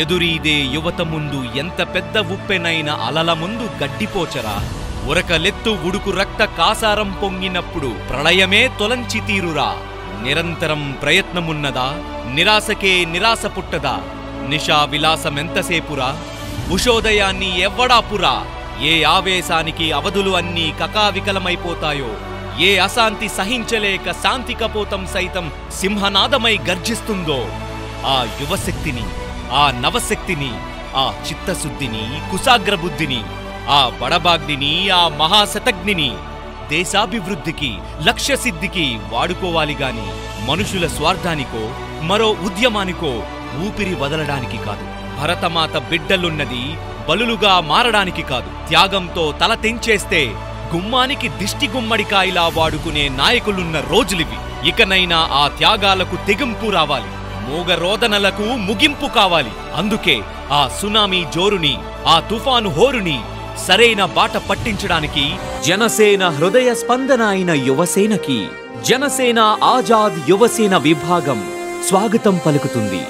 ఎదురీదే యువత ముందు ఎంత పెద్ద ఉప్పెనైన అలల ముందు గడ్డిపోచరా. ఉరకలెత్తు ఉడుకు రక్త కాసారం పొంగినప్పుడు ప్రళయమే తొలంచి తీరురా. నిరంతరం ప్రయత్నమున్నదా, నిరాశకే నిరాశ పుట్టదా. నిశా విలాసమెంతసేపురా, ఉషోదయాన్ని ఎవ్వడాపురా. ఏ ఆవేశానికి అవధులు అన్నీ కకావికలమైపోతాయో, ఏ అశాంతి సహించలేక శాంతి కపోతం సైతం సింహనాదమై గర్జిస్తుందో, ఆ యువశక్తిని, ఆ నవశక్తిని, ఆ చిత్తశుద్ధిని, కుశాగ్రబుద్ధిని, ఆ బడబాగ్నిని, ఆ మహాశతగ్నిని దేశాభివృద్ధికి, లక్ష్యసిద్ధికి వాడుకోవాలిగాని మనుషుల స్వార్థానికో మరో ఉద్యమానికో ఊపిరి వదలడానికి కాదు. భరతమాత బిడ్డలున్నది బలులుగా మారడానికి కాదు. త్యాగంతో తల తెంచేస్తే గుమ్మానికి దిష్టి గుమ్మడికాయలా వాడుకునే నాయకులున్న రోజులివి. ఇకనైనా ఆ త్యాగాలకు తెగింపు రావాలి, మోగరోదనలకు ముగింపు కావాలి. అందుకే ఆ సునామీ జోరుని, ఆ తుఫాను హోరుని సరైన బాట పట్టించడానికి జనసేన హృదయ స్పందన అయిన యువసేనకి జనసేన ఆజాద్ యువసేన విభాగం స్వాగతం పలుకుతుంది.